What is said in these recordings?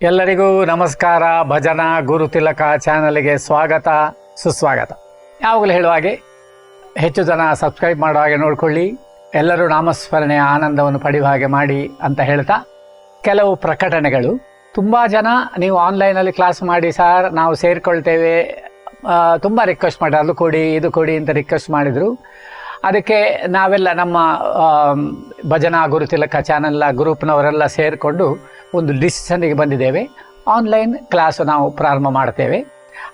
ಎಲ್ಲರಿಗೂ ನಮಸ್ಕಾರ. ಭಜನಾ ಗುರುತಿಲಕ ಚಾನಲ್ಗೆ ಸ್ವಾಗತ ಸುಸ್ವಾಗತ. ಯಾವಾಗಲೂ ಹೇಳುವ ಹಾಗೆ ಹೆಚ್ಚು ಜನ ಸಬ್ಸ್ಕ್ರೈಬ್ ಮಾಡೋ ಹಾಗೆ ನೋಡಿಕೊಳ್ಳಿ, ಎಲ್ಲರೂ ನಾಮಸ್ಮರಣೆಯ ಆನಂದವನ್ನು ಪಡೆಯುವ ಹಾಗೆ ಮಾಡಿ ಅಂತ ಹೇಳ್ತಾ, ಕೆಲವು ಪ್ರಕಟಣೆಗಳು. ತುಂಬ ಜನ ನೀವು ಆನ್ಲೈನಲ್ಲಿ ಕ್ಲಾಸ್ ಮಾಡಿ ಸರ್ ನಾವು ಸೇರಿಕೊಳ್ತೇವೆ, ತುಂಬ ರಿಕ್ವೆಸ್ಟ್ ಮಾಡಿ ಅದು ಕೊಡಿ ಇದು ಕೊಡಿ ಅಂತ ರಿಕ್ವೆಸ್ಟ್ ಮಾಡಿದರು. ಅದಕ್ಕೆ ನಾವೆಲ್ಲ ನಮ್ಮ ಭಜನಾ ಗುರುತಿಲಕ ಚಾನಲ್ ಗ್ರೂಪ್ನವರೆಲ್ಲ ಸೇರಿಕೊಂಡು ಒಂದು ಡಿಸಿಷನ್ಗೆ ಬಂದಿದ್ದೇವೆ. ಆನ್ಲೈನ್ ಕ್ಲಾಸು ನಾವು ಪ್ರಾರಂಭ ಮಾಡ್ತೇವೆ.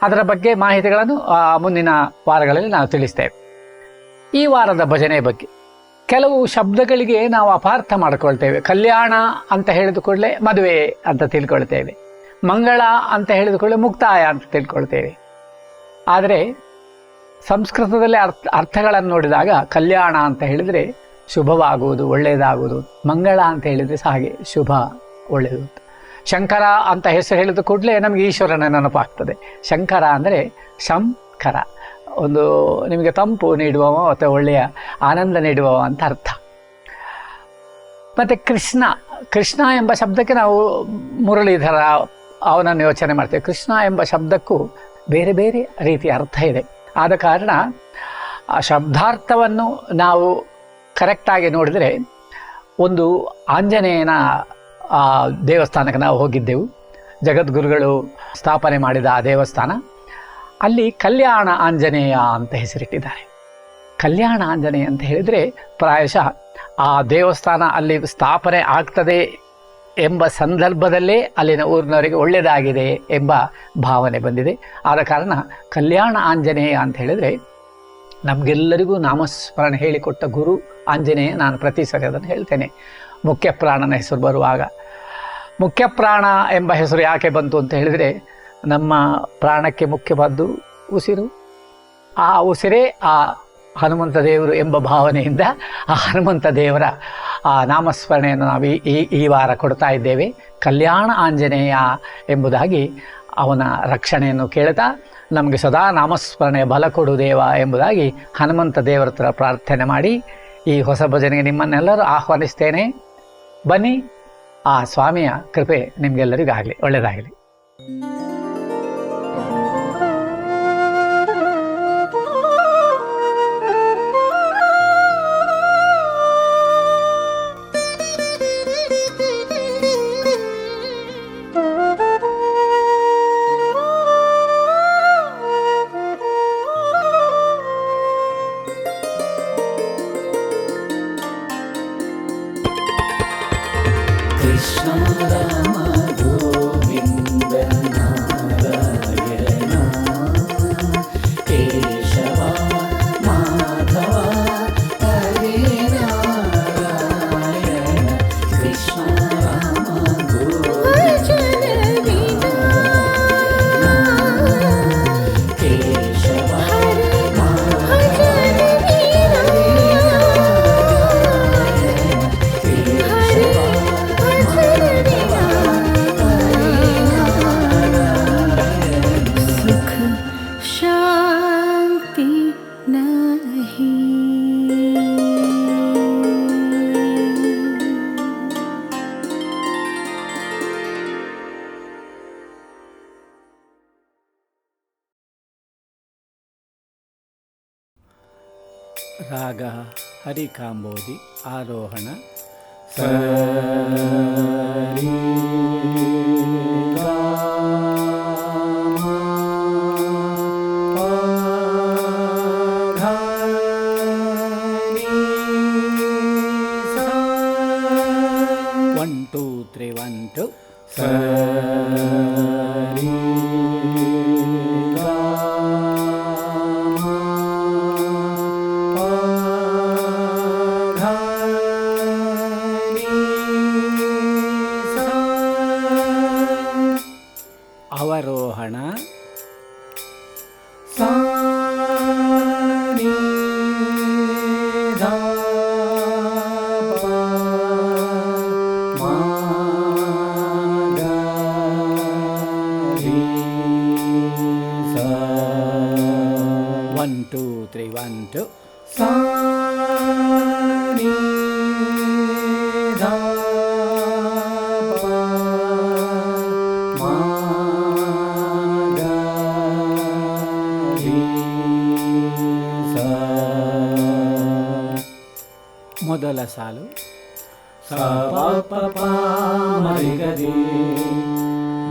ಅದರ ಬಗ್ಗೆ ಮಾಹಿತಿಗಳನ್ನು ಮುಂದಿನ ವಾರಗಳಲ್ಲಿ ನಾವು ತಿಳಿಸ್ತೇವೆ. ಈ ವಾರದ ಭಜನೆ ಬಗ್ಗೆ ಕೆಲವು ಶಬ್ದಗಳಿಗೆ ನಾವು ಅಪಾರ್ಥ ಮಾಡಿಕೊಳ್ತೇವೆ. ಕಲ್ಯಾಣ ಅಂತ ಹೇಳಿದ ಕೂಡಲೇ ಮದುವೆ ಅಂತ ತಿಳ್ಕೊಳ್ತೇವೆ, ಮಂಗಳ ಅಂತ ಹೇಳಿದ ಕೂಡಲೇ ಮುಕ್ತಾಯ ಅಂತ ತಿಳ್ಕೊಳ್ತೇವೆ. ಆದರೆ ಸಂಸ್ಕೃತದಲ್ಲಿ ಅರ್ಥಗಳನ್ನು ನೋಡಿದಾಗ ಕಲ್ಯಾಣ ಅಂತ ಹೇಳಿದರೆ ಶುಭವಾಗುವುದು, ಒಳ್ಳೆಯದಾಗುವುದು. ಮಂಗಳ ಅಂತ ಹೇಳಿದರೆ ಸಹ ಹಾಗೆ ಶುಭ, ಒಳ್ಳೆಯದು. ಶಂಕರ ಅಂತ ಹೆಸರು ಹೇಳಿದ ಕೂಡಲೇ ನಮಗೆ ಈಶ್ವರನ ನೆನಪಾಗ್ತದೆ. ಶಂಕರ ಅಂದರೆ ಶಂಕರ, ಒಂದು ನಿಮಗೆ ತಂಪು ನೀಡುವವ ಅಥವಾ ಒಳ್ಳೆಯ ಆನಂದ ನೀಡುವವ ಅಂತ ಅರ್ಥ. ಮತ್ತು ಕೃಷ್ಣ ಎಂಬ ಶಬ್ದಕ್ಕೆ ನಾವು ಮುರಳೀಧರ ಅವನನ್ನು ಯೋಚನೆ ಮಾಡ್ತೇವೆ. ಕೃಷ್ಣ ಎಂಬ ಶಬ್ದಕ್ಕೂ ಬೇರೆ ಬೇರೆ ರೀತಿಯ ಅರ್ಥ ಇದೆ. ಆದ ಕಾರಣ ಆ ಶಬ್ದಾರ್ಥವನ್ನು ನಾವು ಕರೆಕ್ಟಾಗಿ ನೋಡಿದರೆ, ಒಂದು ಆಂಜನೇಯನ ದೇವಸ್ಥಾನಕ್ಕೆ ನಾವು ಹೋಗಿದ್ದೆವು. ಜಗದ್ಗುರುಗಳು ಸ್ಥಾಪನೆ ಮಾಡಿದ ಆ ದೇವಸ್ಥಾನ. ಅಲ್ಲಿ ಕಲ್ಯಾಣ ಆಂಜನೇಯ ಅಂತ ಹೆಸರಿಟ್ಟಿದ್ದಾರೆ. ಕಲ್ಯಾಣ ಆಂಜನೇಯ ಅಂತ ಹೇಳಿದರೆ ಪ್ರಾಯಶಃ ಆ ದೇವಸ್ಥಾನ ಅಲ್ಲಿ ಸ್ಥಾಪನೆ ಆಗ್ತದೆ ಎಂಬ ಸಂದರ್ಭದಲ್ಲೇ ಅಲ್ಲಿನ ಊರಿನವರಿಗೆ ಒಳ್ಳೆಯದಾಗಿದೆ ಎಂಬ ಭಾವನೆ ಬಂದಿದೆ. ಆದ ಕಾರಣ ಕಲ್ಯಾಣ ಆಂಜನೇಯ ಅಂತ ಹೇಳಿದರೆ, ನಮಗೆಲ್ಲರಿಗೂ ನಾಮಸ್ಮರಣೆ ಹೇಳಿಕೊಟ್ಟ ಗುರು ಆಂಜನೇಯ. ನಾನು ಪ್ರತಿ ಸರಿ ಅದನ್ನು ಹೇಳ್ತೇನೆ. ಮುಖ್ಯ ಪ್ರಾಣನ ಹೆಸರು ಬರುವಾಗ, ಮುಖ್ಯ ಪ್ರಾಣ ಎಂಬ ಹೆಸರು ಯಾಕೆ ಬಂತು ಅಂತ ಹೇಳಿದರೆ, ನಮ್ಮ ಪ್ರಾಣಕ್ಕೆ ಮುಖ್ಯವಾದ್ದು ಉಸಿರು. ಆ ಉಸಿರೇ ಆ ಹನುಮಂತ ದೇವರು ಎಂಬ ಭಾವನೆಯಿಂದ ಆ ಹನುಮಂತ ದೇವರ ಆ ನಾಮಸ್ಮರಣೆಯನ್ನು ನಾವು ಈ ವಾರ ಕೊಡ್ತಾ ಇದ್ದೇವೆ. ಕಲ್ಯಾಣ ಆಂಜನೇಯ ಎಂಬುದಾಗಿ ಅವನ ರಕ್ಷಣೆಯನ್ನು ಕೇಳ್ತಾ, ನಮಗೆ ಸದಾ ನಾಮಸ್ಮರಣೆಯ ಬಲ ಕೊಡು ದೇವ ಎಂಬುದಾಗಿ ಹನುಮಂತ ದೇವರ ಹತ್ರ ಪ್ರಾರ್ಥನೆ ಮಾಡಿ ಈ ಹೊಸ ಭಜನೆಗೆ ನಿಮ್ಮನ್ನೆಲ್ಲರೂ ಆಹ್ವಾನಿಸ್ತೇನೆ. ಬನ್ನಿ, ಆ ಸ್ವಾಮಿಯ ಕೃಪೆ ನಿಮಗೆಲ್ಲರಿಗಾಗಲಿ, ಒಳ್ಳೆಯದಾಗಲಿ. ರಾಗ ಹರಿಕಾಂಬೋದಿ, ಆರೋಹಣ ಸರಿ ಒನ್ ಟೂ ತ್ರೀ 1 2 ಸರಿ ಅವರೋಹಣ ಸಾನಿ ಧಾ ಪ ಮಾ ಗ ರಿ ಸಾ 1 2 3 1 2 ಸಾನಿ ಧಾ ಪ ಸಾಲು ಸ ಪ ಪ ಪ ಮರಿ ಗರಿ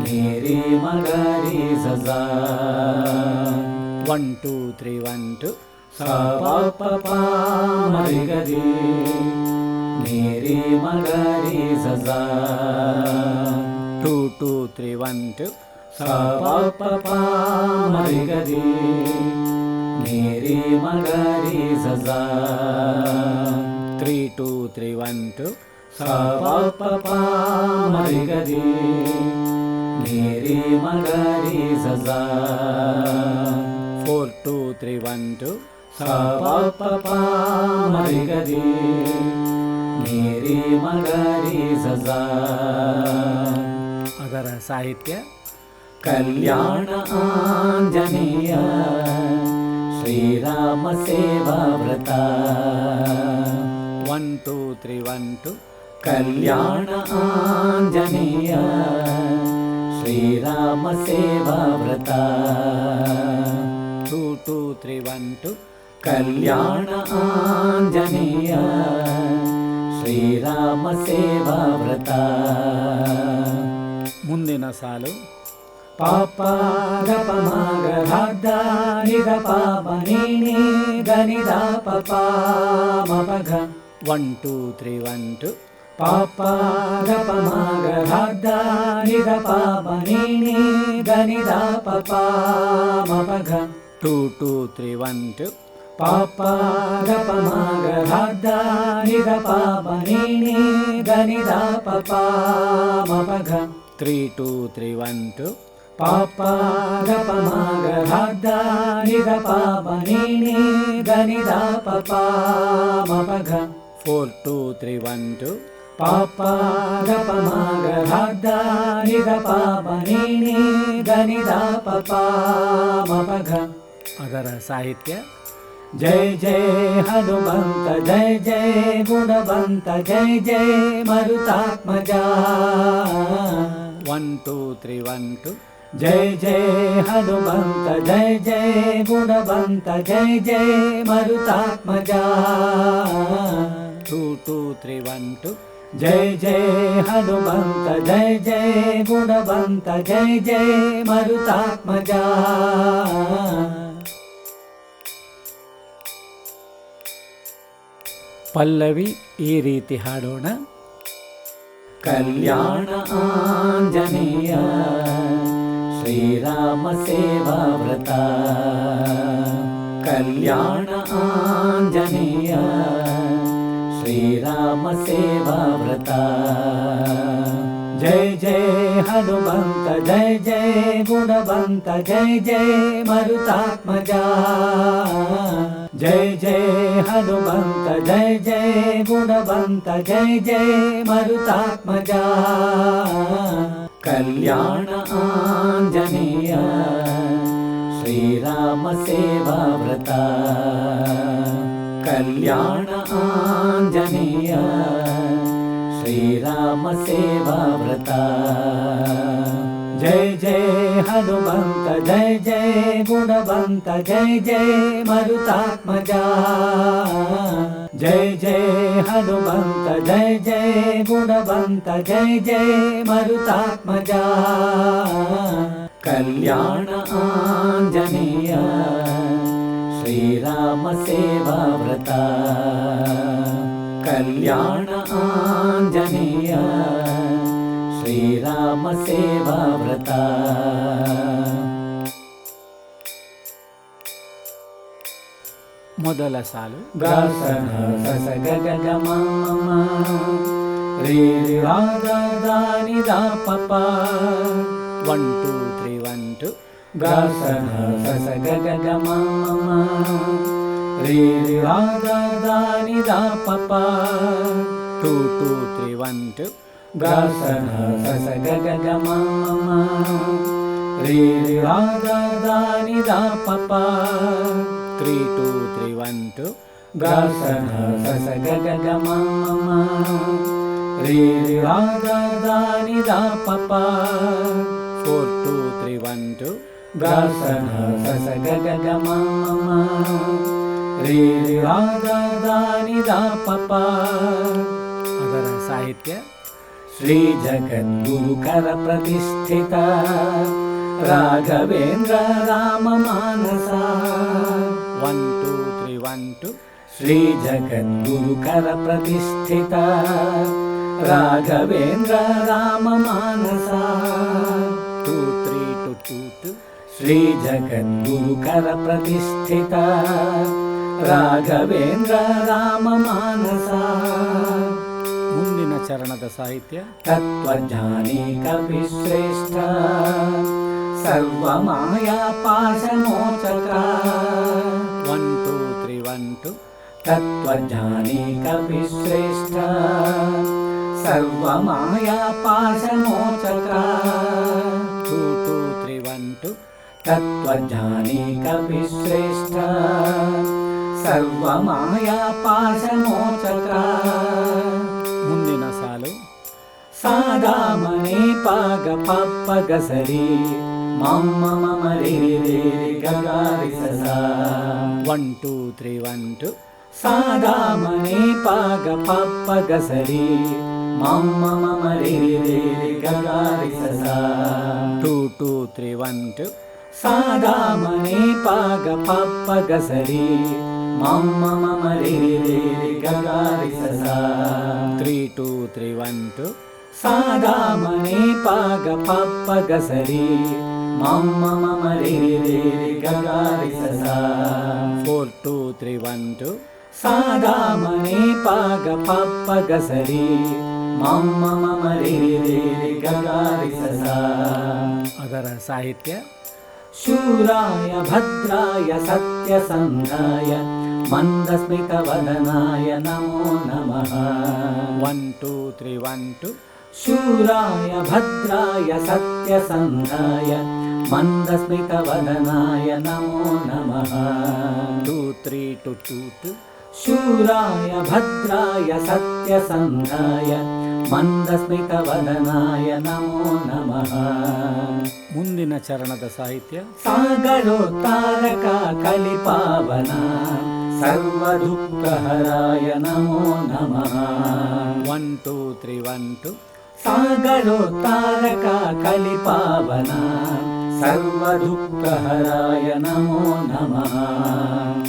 ನೀರಿ ಮಗರಿ ಸಜ 1 2 3 1 2 ಸ ಪ ಪ ಪ ಮರಿ ಗರಿ ನೀರಿ ಮಗರಿ ಸಜ 2 2 3 1 2 ಸ ಪ ಪ ಪ ಮರಿ ಗರಿ ನೀರಿ ಮಗರಿ ಸಜ 3 2 3 1 2 ಸ ಪ ಪ ಪ ಮರಿ ಗರಿ ನೀರಿ ಮಗರಿ ಸಜ 4 2 3 1 2 ಸ ಪ ಪ ಪ ಮರಿ ಗರಿ ನೀರಿ ಮಗರಿ ಸಜ ಅದರ ಸಾಹಿತ್ಯ ಕಲ್ಯಾಣ ಆಂಜನೇಯ ಶ್ರೀರಾಮ ಸೇವಾ ವ್ರತ 1 2 3 1 2 ಕಲ್ಯಾಣ ಆಂಜನೇಯ ಶ್ರೀರಾಮ ಸೇವಾ ವ್ರತ 2 2 3 1 2 ಕಲ್ಯಾಣ ಆಂಜನೇಯ ಶ್ರೀರಾಮ ಸೇವಾ ವ್ರತ ಮುಂದಿನ ಸಾಲು ಪಾಪ ಗಪ ಮಗ ಧಾದ ನಿದ ಪಾಪ ನೀನಿ ಗನಿದ ಪಪ ಮಪಗ 1 2 3 1 2 ಪಾಪ ಗಪ ಮಗ ಧಾದ ನಿದ ಪಾಪ ನೀನಿ ಗನಿದ ಪಪ ಮಪಗ 2 2 3 1 2 ಪಾಪ ಗಪ ಮಗ ಧಾದ ನಿದ ಪಾಪ ನೀನಿ ಗನಿದ ಪಪ ಮಪಗ 3 2 3 1 2 ಪಾಪ ಗಪ ಮಗ ಧಾದ ನಿದ ಪಾಪ ನೀನಿ ಗನಿದ ಪಪ ಮಪಗ 4 2 3 1 2 ಪಾಪ ಗಪ ಮಗ ಧಾದ ನಿದ ಪಾಪ ನೀನಿ ಗನಿದ ಪಪ ಮಪಗ ಅದರ ಸಾಹಿತ್ಯ ಜಯ ಜಯ ಹನುಮಂತ ಜಯ ಜಯ ಗುಣವಂತ ಜಯ ಜಯ ಮರುತಾತ್ಮಜ 1 2 3 1 2 ಜಯ ಜಯ ಹನುಮಂತ ಜಯ ಜಯ ಗುಣವಂತ ಜಯ ಜಯ ಮರುತಾತ್ಮಜ 2 2 3 1 2 ಜಯ ಜಯ ಹನುಮಂತ ಜಯ ಜಯ ಗುಣವಂತ ಜಯ ಜಯ ಮರುತಾತ್ಮಜ ಪಲ್ಲವಿ ಈ ರೀತಿ ಹಾಡೋಣ. ಕಲ್ಯಾಣ ಆಂಜನೇಯ ಶ್ರೀರಾಮ ಸೇವಾ ವ್ರತ ಕಲ್ಯಾಣ ಆಂಜನೇಯ ಶ್ರೀರಾಮ ಸೇವಾ ವ್ರತ ಜಯ ಜಯ ಹನುಮಂತ ಜಯ ಜಯ ಗುಣವಂತ ಜಯ ಜಯ ಮರುತಾತ್ಮಜ ಜಯ ಜಯ ಹನುಮಂತ ಜಯ ಜಯ ಗುಣವಂತ ಜಯ ಜಯ ಮರುತಾತ್ಮಜ ಕಲ್ಯಾಣ ಆಂಜನೇಯ ಶ್ರೀರಾಮ ಸೇವಾ ವ್ರತ ಕಲ್ಯಾಣ ಆಂಜನೇಯ ಶ್ರೀರಾಮ ಸೇವಾ ವ್ರತ ಜಯ ಜಯ ಹನುಮಂತ ಜಯ ಜಯ ಗುಣವಂತ ಜಯ ಜಯ ಮರುತಾತ್ಮಜ ಜಯ ಜಯ ಹನುಮಂತ ಜಯ ಜಯ ಗುಣವಂತ ಜಯ ಜಯ ಮರುತಾತ್ಮಜ ಕಲ್ಯಾಣ ಆಂಜನೇಯ ಶ್ರೀರಾಮ ಸೇವಾ ವ್ರತ ಕಲ್ಯಾಣ ಆಂಜನೇಯ ಶ್ರೀರಾಮ ಸೇವಾ ವ್ರತ ಮೊದಲ ಸಾಲು ಗಾಸನ ಸಸ ಗಗ ಗಮ ರೀ ರಾಗ ದಾನಿ ದಾ ಪಪ 1 2 3 1 2 ಗಾಸನ ಸಸ ಗಗ ಗಮ ರೀ ರಾಗ ದಾನಿ ದಾ ಪಪ 2 2 3 1 2 ಗಾಸನ ಸಸ ಗಗ ಗಮ ರೀ ರಾಗ ದಾನಿ ದಾ ಪಪ 3 2 3 1 2 ಗಾಸನ ಸಸ ಗಗ ಗಮ ರೀ ರಾಗ ದಾನಿ ದಾ ಪಪ 4 2 3 1 2 ಗಾಸನ ಸಸ ಗಗ ಗಮ ರೇ ರಿ ರಾ ಗ ದ ನಿ ದ ಪ ಪ. ಅದರ ಸಾಹಿತ್ಯ ಶ್ರೀ ಜಗದ್ಗುರು ಕರ ಪ್ರತಿಷ್ಠಿತ ರಾಘವೇಂದ್ರ ರಾಮ ಮಾನಸ. 1 2 3 1 2. ಶ್ರೀ ಜಗದ್ಗುರು ಕರ ಪ್ರತಿಷ್ಠಿತ ರಾಘವೇಂದ್ರ ರಾಮ ಮಾನಸ. 2 3 2 2 2. ಶ್ರೀ ಜಗದ್ಗುರು ಕರ ಪ್ರತಿಷ್ಠಿತ ರಾಘವೇಂದ್ರ ರಾಮ ಮಾನಸ. ಮುಂದಿನ ಚರಣದ ಸಾಹಿತ್ಯ ತತ್ವಜ್ಞಾನಿ ಕವಿಶ್ರೇಷ್ಠ ಸರ್ವ ಮಾಯಾ ಪಾಶ ಮೋಚಕ. 1 2 3 1 2. ತತ್ವಜ್ಞಾನಿ ಕವಿಶ್ರೇಷ್ಠ ಸರ್ವ ಮಾಯಾ ಪಾಶ ಮೋಚಕ. 2 2 3 1 2. ತತ್ವಜ್ಞಾನಿ ಕವಿಶ್ರೇಷ್ಠ ಸರ್ವ ಮಾಯಾ ಪಾಶ ಮೋಚಕ. ಮುಂದಿನ ಸಾಲು ಸಾದಾ ಮನೆ ಪಾಗ ಪಪ್ಪ ಗಸರಿ ಮಮ್ಮ ಮಮ ರೇ ರೇ ಗಗಾರಿ ಸಸ. 1 2 3 1 2. ಸಾದಾ ಮನೆ ಪಾಗ ಪಪ್ಪ ಗಸರಿ ಮಮ್ಮ ಮಮ ರೇ ರೇ ಗಗಾರಿ ಸಸ. 2 2 3 1 2. ಸಾದಾ ಮನೆ ಪಾಗ ಪಪ್ಪ ಗಸರಿ ಮಮ್ಮ ಮಮ ರೇ ರೇ ಗಗಾರಿ ಸಸ. 3 2 3 1 2. ಸಾದಾ ಮನೆ ಪಾಗ ಪಪ್ಪ ಗಸರಿ ಮಮ್ಮ ಮಮ ರೇ ರೇ ಗಗಾರಿ ಸಸ. 4 2 3 1 2. ಸಾದಾ ಮನೆ ಪಾಗ ಪಪ್ಪ ಗಸರಿ ಮಮ್ಮ ಮಮ ರೇ ರೇ ಗಗಾರಿ ಸಸ. ಅದರ ಸಾಹಿತ್ಯ ಶೂರಾಯ ಭದ್ರಾಯ ಸತ್ಯಸಂಧಾಯ ಮಂದಸ್ಮಿತ ವದನಾಯ ನಮೋ ನಮಃ. 1 2 3 1 2. ಶೂರಾಯ ಭದ್ರಾಯ ಸತ್ಯಸಂಧಾಯ ಮಂದಸ್ಮಿತ ವದನಾಯ ನಮೋ ನಮಃ. 2 3 2 2 2. ಶೂರಾಯ ಭದ್ರಾಯ ಸತ್ಯಸಂಧಾಯ ಮಂದಸ್ಮಿತ ವದನಾಯ ನಮೋ ನಮಃ. ಮುಂದಿನ ಚರಣದ ಸಾಹಿತ್ಯ ಸಾಗರೋತ್ತಾರಕ ಕಲಿಪಾವನ ಸರ್ವ ದುಃಖಹರಾಯ ನಮೋ ನಮಃ. 1 2 3 1 2. ಸಾಗರೋತ್ತಾರಕ ಕಲಿಪಾವನ ಸರ್ವ ದುಃಖಹರಾಯ ನಮೋ ನಮಃ.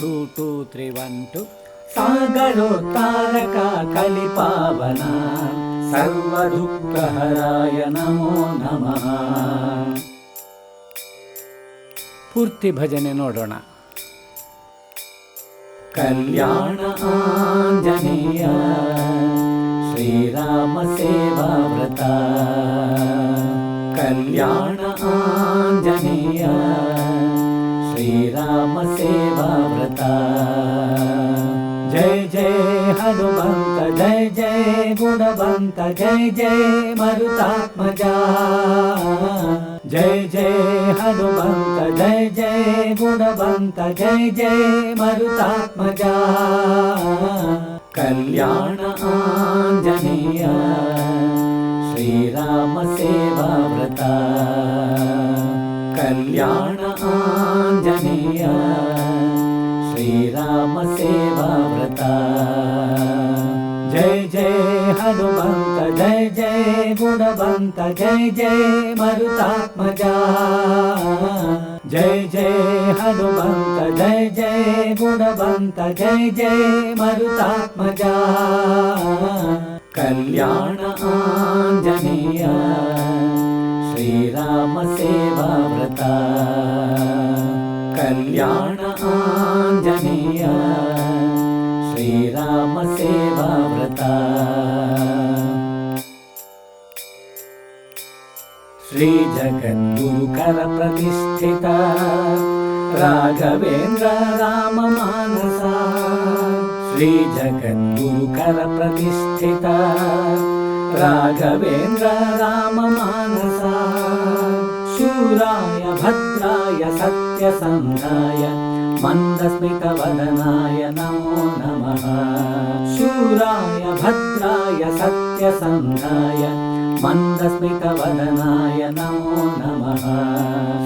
2 2 3 1 2. ಸಾಗರೋತ್ತಾರಕ ಕಲಿಪಾವನ ಸರ್ವ ದುಃಖಹರಾಯ ನಮೋ ನಮಃ. ಪೂರ್ತಿ ಭಜನೆ ನೋಡೋಣ. ಕಲ್ಯಾಣ ಆಂಜನೇಯ ಶ್ರೀರಾಮ ಸೇವಾ ವ್ರತ. ಕಲ್ಯಾಣ ಆಂಜನೇಯ ಶ್ರೀರಾಮ ಸೇವಾ ವ್ರತ. ಜಯ ಜಯ ಹನುಮಂತ ಜಯ ಜಯ ಗುಣವಂತ ಜಯ ಜಯ ಮರುತಾತ್ಮಜ. ಜಯ ಜಯ ಹನುಮಂತ ಜಯ ಜಯ ಗುಣವಂತ ಜಯ ಜಯ ಮರುತಾತ್ಮಜ. ಕಲ್ಯಾಣ ಆಂಜನೇಯ ಶ್ರೀರಾಮ ಸೇವಾ ವ್ರತ. ಕಲ್ಯಾಣ ಆಂಜನೇಯ ಶ್ರೀರಾಮ ಸೇವಾ ವ್ರತ. ಜಯ ಜಯ ಹನುಮಂತ ಜಯ ಜಯ ಗುಣವಂತ ಜಯ ಜಯ ಮರುತಾತ್ಮಜ. ಜಯ ಜಯ ಹನುಮಂತ ಜಯ ಜಯ ಗುಣವಂತ ಜಯ ಜಯ ಮರುತಾತ್ಮಜ. ಕಲ್ಯಾಣ ಆಂಜನೇಯ ಶ್ರೀರಾಮ ಸೇವಾ ವ್ರತ. ಕಲ್ಯಾಣ ಆಂಜನೇಯ ಶ್ರೀರಾಮ ಸೇವಾ ವ್ರತ. ಶ್ರೀ ಜಗದ್ಗುರು ಕರ ಪ್ರತಿಷ್ಠಿತ ರಾಘವೇಂದ್ರ ರಾಮ ಮಾನಸ. ಶ್ರೀ ಜಗದ್ಗುರು ಕರ ಪ್ರತಿಷ್ಠಿತ ರಾಘವೇಂದ್ರ ರಾಮ ಮಾನಸ. ಶೂರಾಯ ಭದ್ರಾಯ ಸತ್ಯಸಂಧಾಯ ಮಂದಸ್ಮಿತ ವದನಾಯ ನಮೋ ನಮಃ. ಶೂರಾಯ ಭದ್ರಾಯ ಸತ್ಯಸಂಧಾಯ ಮಂದಸ್ಮಿತ ವದನಾಯ ನಮೋ ನಮಃ.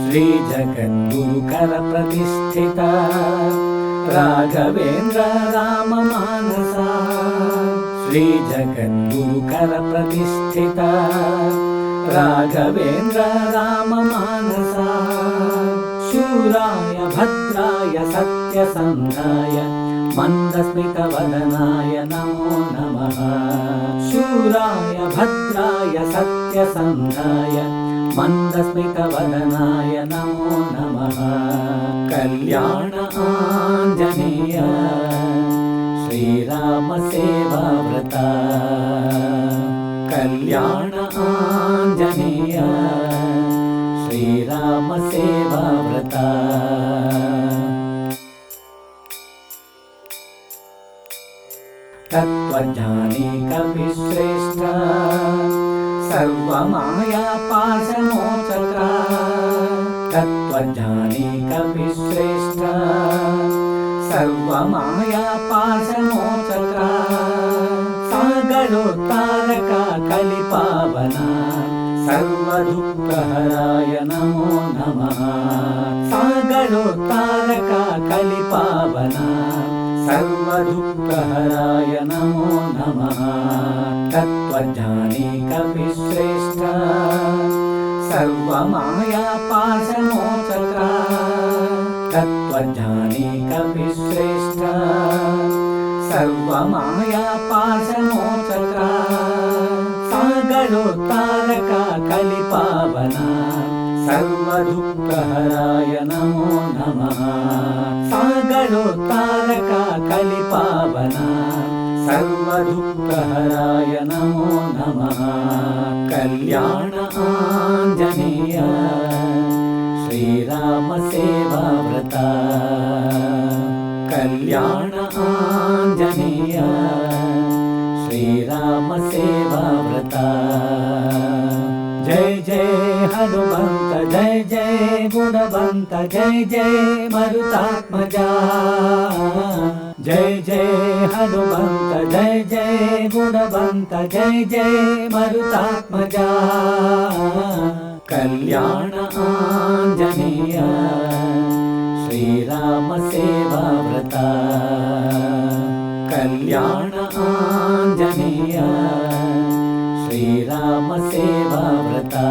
ಶ್ರೀ ಜಗದ್ಗುರು ಕರ ಪ್ರತಿಷ್ಠಿತ राघवेन्द्र राम मानसा श्री जगद्गुरुकर प्रतिष्ठिता राघवेन्द्र राम मानसा शूराय भद्राय सत्यसन्धाय मन्दस्मितवदनाय नमो नमः शूराय भद्राय सत्यसन्धाय मन्दस्मितवदनाय नमो नमः कल्याण आञ्जनेय श्रीराम सेवाव्रता कल्याण आञ्जनेय श्रीराम सेवाव्रता तत्त्वज्ञानी कविश्रेष्ठ सर्वमाया पाशमोचका तत्त्वज्ञानी कविश्रेष्ठ सर्वमाया पाशमोचका सागरोत्तारक कलिपावना सर्वदुःखहराय नमो नमः सागरोत्तारक कलिपावना सर्वदुःखहराय नमो नमः तत्त्वज्ञानी कविश्रेष्ठ सर्वमाया पाशमोचका तत्त्वज्ञानी कविश्रेष्ठ सर्वमाया पाशमोचका सागरोत्तारक कलिपावना सर्वदुःखहराय नमो नमः सागरोत्तारक कलिपावना सर्वदुःखहराय नमो नमः कल्याण आञ्जनेय श्रीराम सेवाव्रता कल्याण आञ्जनेय श्रीराम सेवाव्रता जय जय हनुमंत जय जय गुणवंत जय जय मरुतात्मजा जय जय हनुमंत जय जय गुणवंत जय जय मरुतात्मजा कल्याण आञ्जनेय श्रीराम सेवाव्रता कल्याण आञ्जनेय श्रीराम सेवाव्रता।